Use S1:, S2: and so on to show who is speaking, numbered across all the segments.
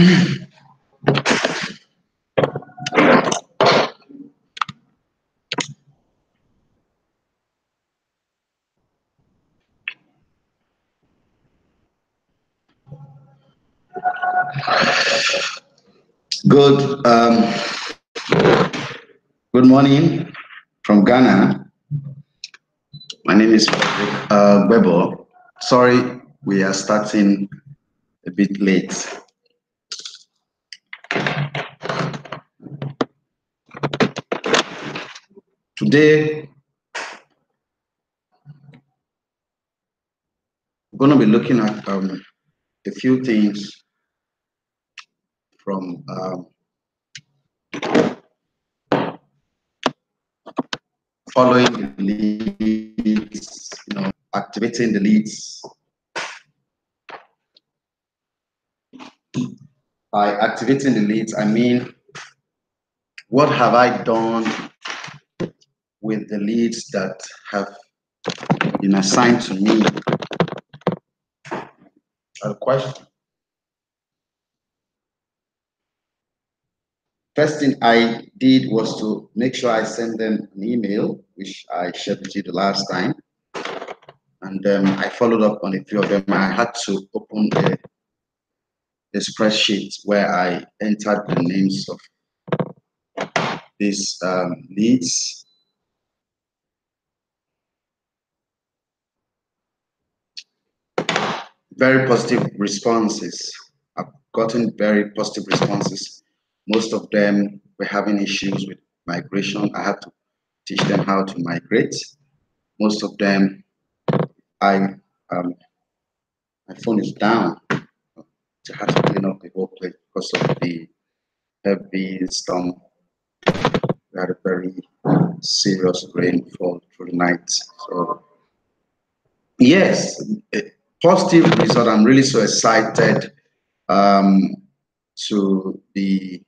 S1: Good. Good morning from Ghana. My name is Bebo. Sorry, we are starting a bit late. Today, we're going to be looking at a few things from following the leads, activating the leads. By activating the leads, I mean, what have I done with the leads that have been assigned to me? A question. First thing I did was to make sure I sent them an email, which I shared with you the last time. And I followed up on a few of them. I had to open a spreadsheet where I entered the names of these leads. Very positive responses. I've gotten very positive responses. Most of them were having issues with migration. I had to teach them how to migrate. Most of them, my phone is down. I had to clean up the whole place because of the heavy storm. We had a very serious rainfall through the night. So yes, positive result. I'm really so excited to be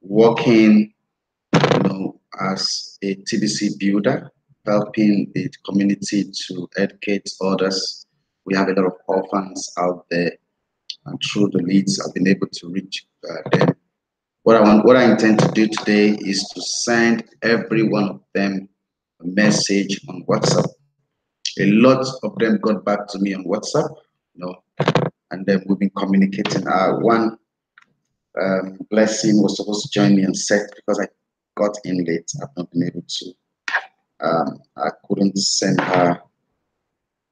S1: working, as a TBC builder, helping the community to educate others. We have a lot of orphans out there, and through the leads, I've been able to reach them. What I intend to do today is to send every one of them a message on WhatsApp. A lot of them got back to me on WhatsApp, and then we've been communicating. One Blessing was supposed to join me on set because I got in late. I've not been able to. I couldn't send her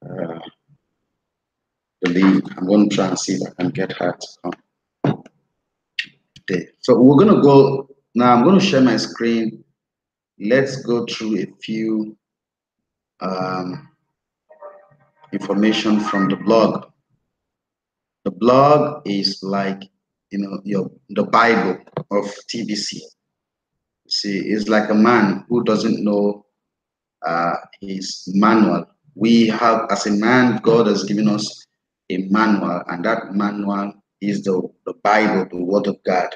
S1: the link. I'm going to try and see if I can get her to come today. So we're going to go now. I'm going to share my screen. Let's go through a few information from the blog. The blog is like the Bible of TBC. See, it's like a man who doesn't know his manual. We have, as a man, God has given us a manual, and that manual is the Bible, the Word of God.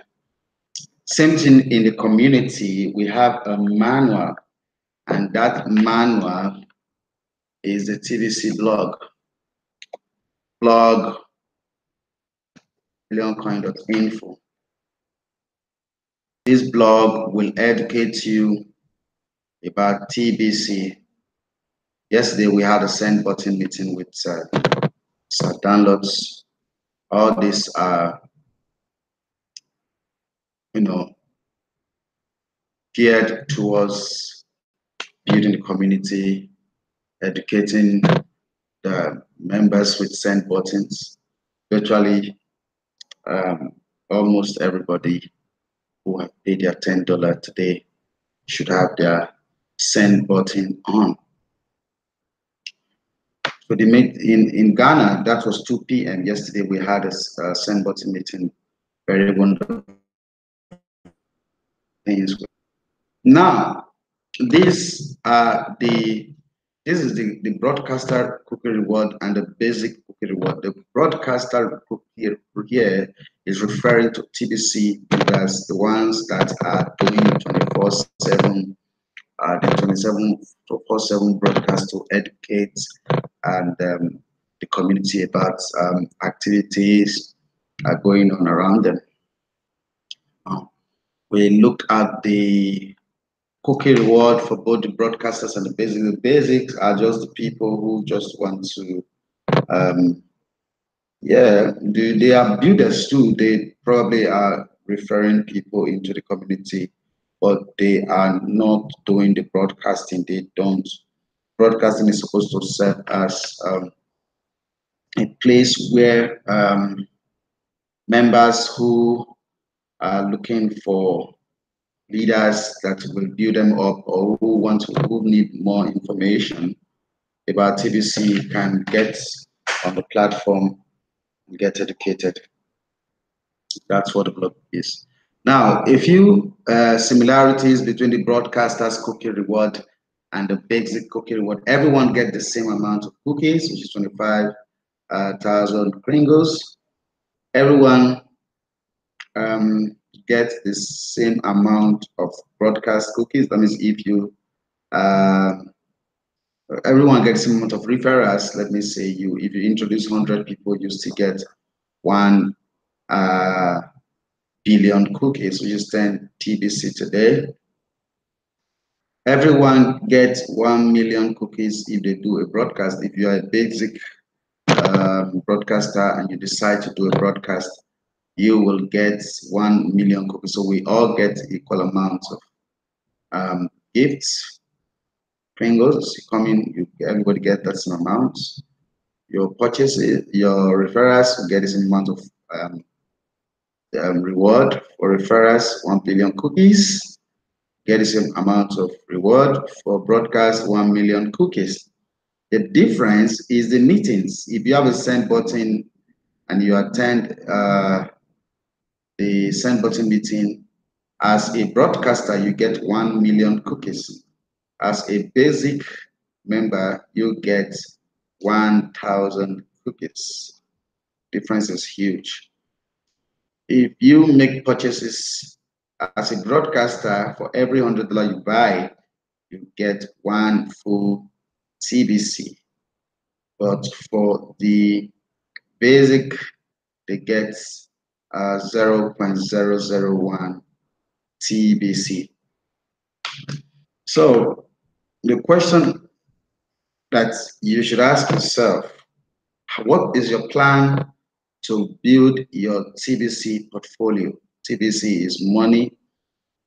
S1: Same thing in the community. We have a manual, and that manual is the TBC blog. Blog millioncoin.info. This blog will educate you about TBC. Yesterday we had a send button meeting with Sir Downloads. All these are, geared towards building the community, educating the members with send buttons. Virtually, almost everybody who have paid their $10 today should have their send button on. So they made in Ghana, that was 2 p.m. yesterday. We had a send button meeting. Very wonderful things. Now, this is the broadcaster cookie reward and the basic cookie reward. The broadcaster cookie here is referring to TBC as the ones that are doing 24/7, the 24/7 broadcast to educate and the community about activities, are going on around them. We looked at the cookie reward for both the broadcasters and the basics. The basics are just the people who just want to, yeah, they are builders too. They probably are referring people into the community, but they are not doing the broadcasting. They don't. Broadcasting is supposed to serve as a place where members who are looking for leaders that will build them up or who need more information about TBC can get on the platform and get educated. That's what the blog is. Now, a few similarities between the broadcaster's cookie reward and the basic cookie reward. Everyone get the same amount of cookies, which is 25,000 Kringles. Everyone get the same amount of broadcast cookies. That means if you everyone gets the same amount of referrals. Let me say if you introduce 100 people, you still get 1 billion cookies, which is 10 TBC today. Everyone gets 1 million cookies if they do a broadcast. If you are a basic broadcaster and you decide to do a broadcast, you will get 1 million cookies. So we all get equal amounts of gifts. Kringles come in, everybody get that same amount. Your purchases, your referrals will get the same amount of reward. For referrals, 1 billion cookies. Get the same amount of reward. For broadcast, 1 million cookies. The difference is the meetings. If you have a send button and you attend the send button meeting, as a broadcaster, you get 1 million cookies. As a basic member, you get 1,000 cookies. Difference is huge. If you make purchases as a broadcaster, for every $100 you buy, you get 1 full TBC. But for the basic, they get 0.001 TBC. So the question that you should ask yourself, what is your plan to build your TBC portfolio? TBC is money.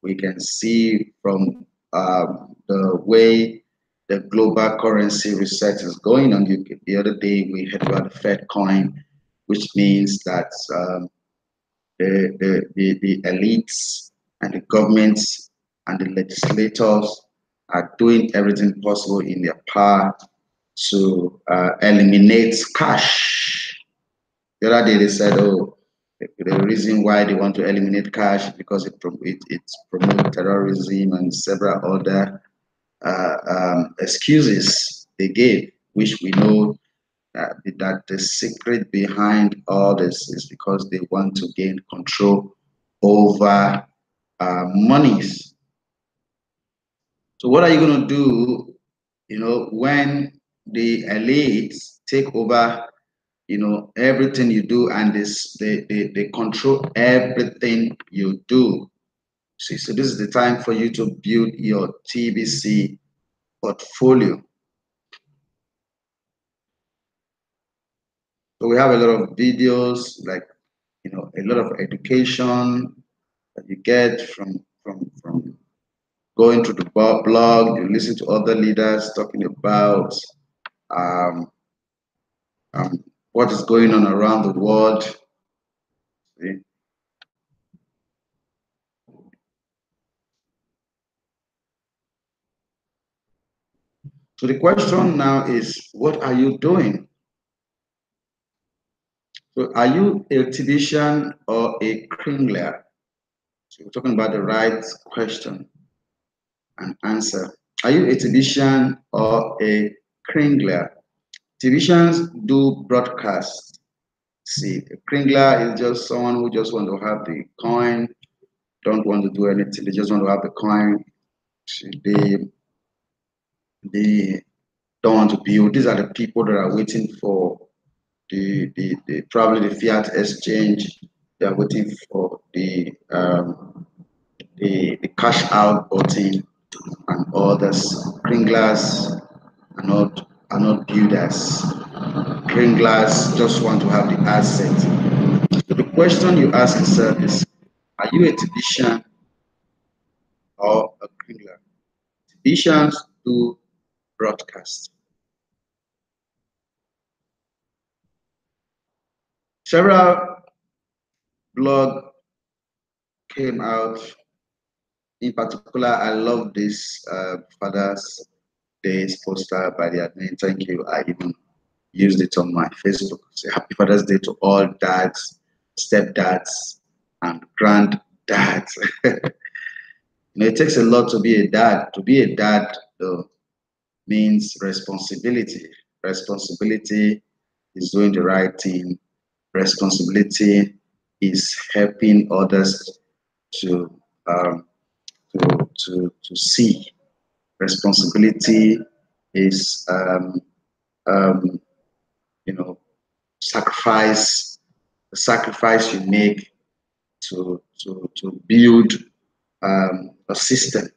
S1: We can see from the way the global currency research is going on. The other day we heard about the Fed coin, which means that the elites and the governments and the legislators are doing everything possible in their power to eliminate cash. The other day they said, oh, the reason why they want to eliminate cash is because it promotes terrorism and several other excuses they gave, which we know that the secret behind all this is because they want to gain control over monies. So what are you going to do, when the elites take over, everything you do, and they control everything you do? See, so this is the time for you to build your TBC portfolio. So we have a lot of videos, like, a lot of education that you get from going to the blog. You listen to other leaders talking about um, what is going on around the world. See? So the question now is, what are you doing? So are you a exhibition or a Kringler? So we're talking about the right question and answer. Are you a exhibition or a Kringler? Exhibitions do broadcast. See, a Kringler is just someone who just want to have the coin, don't want to do anything. They just want to have the coin. See, they don't want to build. These are the people that are waiting for the probably the fiat exchange you are waiting for the cash out button and others. Kringlers are not builders. Kringlers just want to have the asset. So the question you ask yourself is, are you a technician or a Kringler? Technicians do broadcast. Several blog came out. In particular, I love this Father's Day poster by the admin. Thank you. I even used it on my Facebook. Say Happy Father's Day to all dads, stepdads, and granddads. It takes a lot to be a dad. To be a dad, though, means responsibility. Responsibility is doing the right thing. Responsibility is helping others to um, to see. Responsibility is um, you know sacrifice. The sacrifice you make to build a system.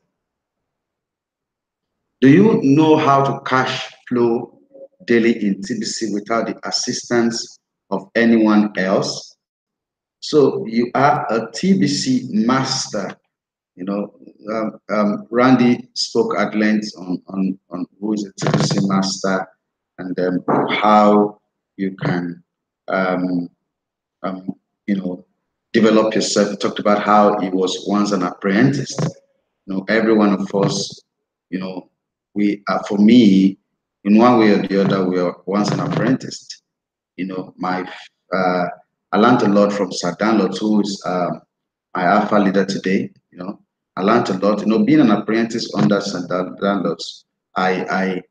S1: Do you know how to cash flow daily in TBC without the assistance of anyone else? So you are a TBC master. Randy spoke at length on who is a TBC master and how you can um, um, develop yourself. He talked about how he was once an apprentice. Every one of us, we are, for me, in one way or the other, we are once an apprentice. My I learned a lot from Sir Danlot, who is my alpha leader today. I learned a lot. Being an apprentice under Sir Danlot, I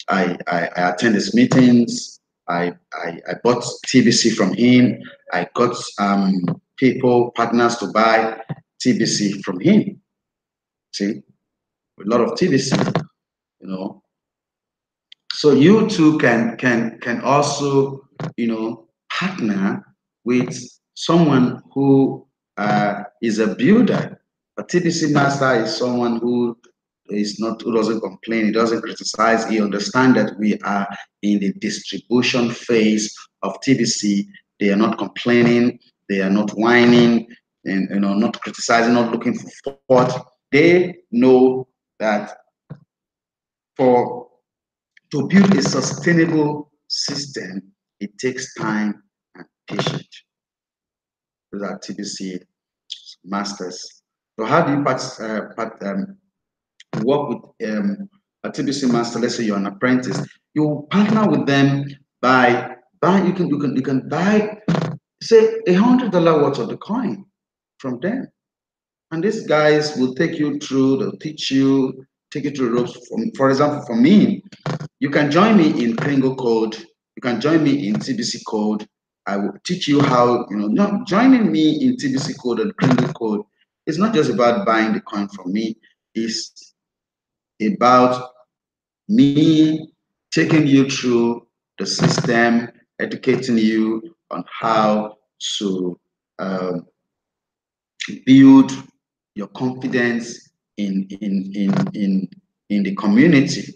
S1: I attend his meetings. I bought TBC from him. I got partners to buy TBC from him. See, a lot of TBC, So you too can also partner with someone who is a builder. A TBC master is someone who doesn't complain, he doesn't criticize, he understands that we are in the distribution phase of TBC. They are not complaining, they are not whining, and not criticizing, not looking for fault. They know that for to build a sustainable system, it takes time and patience. Those are TBC masters. So how do you work with a TBC master? Let's say you're an apprentice. You partner with them by buying. You can buy, say, $100 worth of the coin from them, and these guys will take you through. They'll teach you, take you through the ropes. For example, for me, you can join me in Kringle code. You can join me in TBC code. I will teach you how, not joining me in TBC code and Kringle code. It's not just about buying the coin from me. It's about me taking you through the system, educating you on how to build your confidence in the community.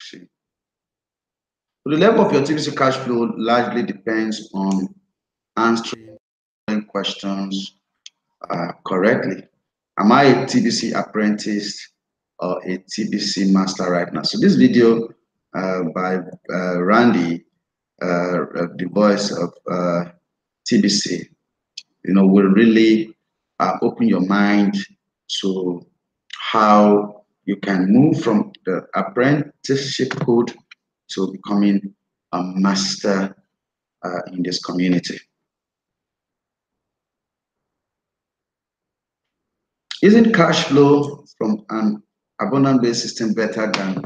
S1: See. So the level of your TBC cash flow largely depends on answering questions correctly. Am I a TBC apprentice or a TBC master right now? So this video by Randy, the voice of TBC, will really open your mind to how you can move from the apprenticeship code to becoming a master in this community. Isn't cash flow from an abundant-based system better than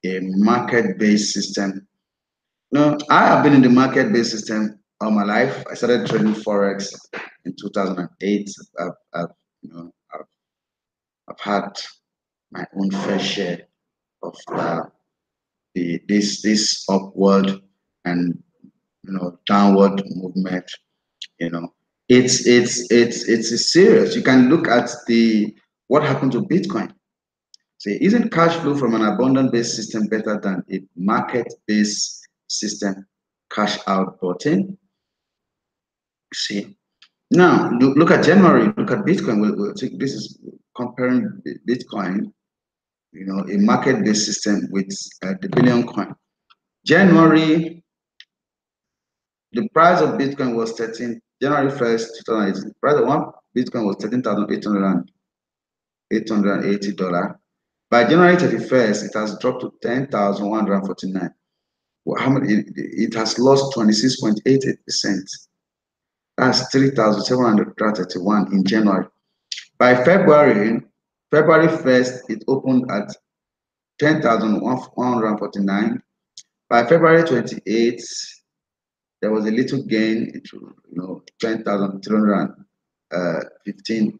S1: a market-based system? No, I have been in the market-based system all my life. I started trading forex in 2008. I've had my own fair share of this upward and downward movement. It's serious. You can look at the what happened to Bitcoin. Say, isn't cash flow from an abundant-based system better than a market-based system cash out button? See, now look at January. Look at Bitcoin. We'll take this is comparing Bitcoin, a market-based system with the billion coin. January, the price of Bitcoin was January 1st, 2018. The price of one Bitcoin was $13,880. By January 31st, it has dropped to 10,149. How much? It has lost 26.88%. That's 3,731 in January. By February 1st, it opened at 10,149. By February 28th, there was a little gain, $10,315,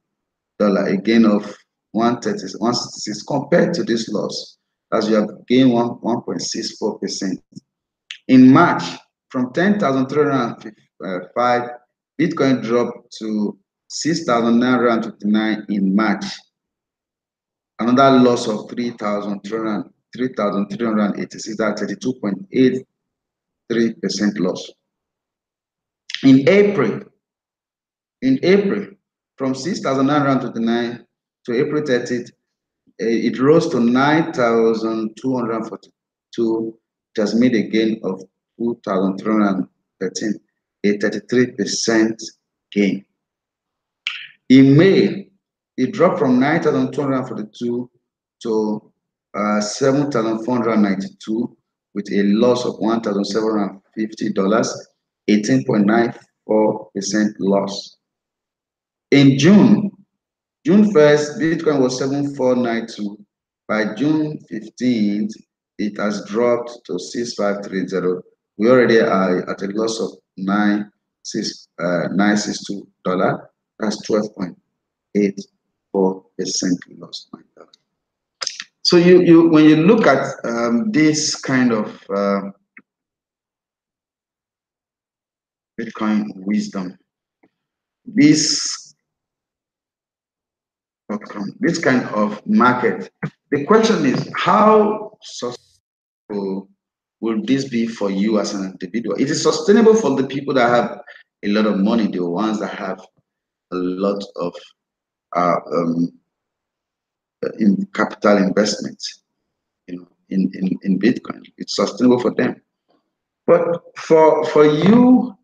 S1: a gain of 166 compared to this loss, as you have gained 1.64%. In March, from 10,305, Bitcoin dropped to 6,959 in March. Another loss of 3,386, that's 32.83% loss. In April, from 6,929 to April 30th, it rose to 9,242. It has made a gain of 2,313, a 33% gain. In May, it dropped from 9,242 to 7,492 with a loss of $1,750, 18.94% loss. In June 1st, Bitcoin was 7,492. By June 15th, it has dropped to 6,530. We already are at a loss of $962. That's 12.84% loss. My God. So when you look at this kind of Bitcoin wisdom, this kind of market, the question is, how sustainable will this be for you as an individual? It is sustainable for the people that have a lot of money, the ones that have a lot of in capital investments, in Bitcoin. It's sustainable for them. But for you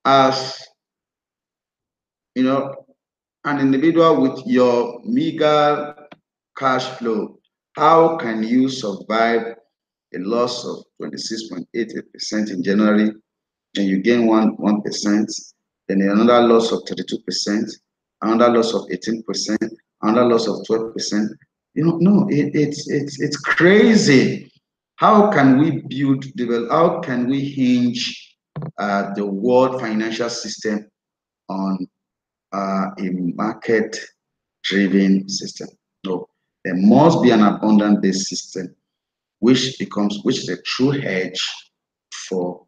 S1: as an individual with your meager cash flow, how can you survive a loss of 26.88% in January, and you gain 1%, then another loss of 32%, another loss of 18%, another loss of 12%? No, it's crazy. How can we how can we hinge the world financial system on a market-driven system? No, there must be an abundant-based system, which is a true hedge for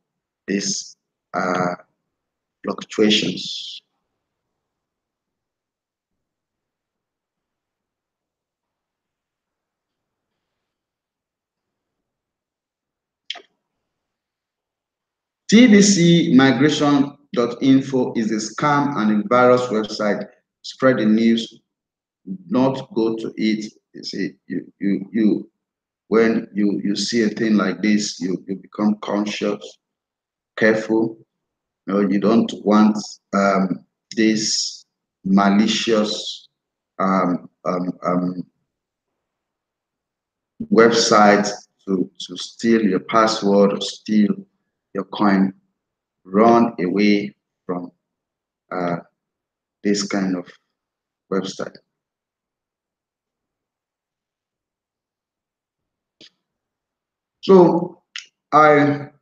S1: these fluctuations. TBC migration.info is a scam and a virus website. Spread the news, not go to it. You see, when you see a thing like this, you become conscious, careful. You don't want this malicious website to steal your password or steal your coin. Run away from this kind of website. So at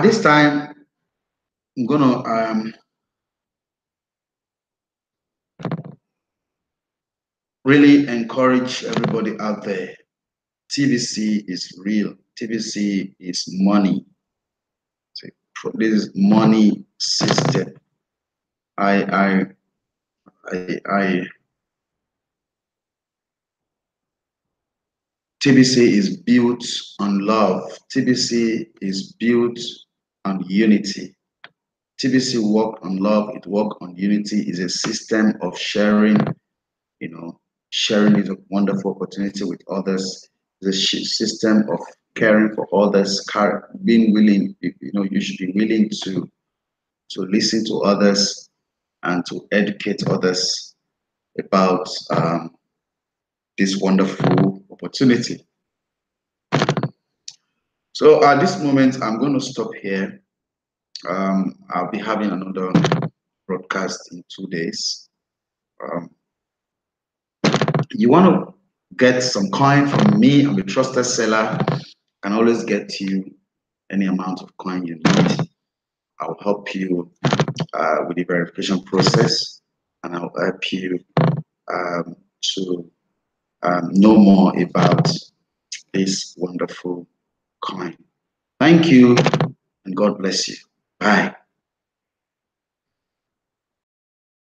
S1: this time, I'm gonna really encourage everybody out there TBC is real. TBC is money. So this is money system. I TBC is built on love. TBC is built on unity. TBC work on love, it work on unity, is a system of sharing, you know, sharing is a wonderful opportunity with others. The system of caring for others, being willing, you should be willing to listen to others and to educate others about this wonderful opportunity. So at this moment, I'm going to stop here. I'll be having another broadcast in 2 days. Um, you want to get some coin from me? I'm a trusted seller. I can always get you any amount of coin you need. I'll help you with the verification process, and I'll help you to know more about this wonderful coin. Thank you, and God bless you. Bye.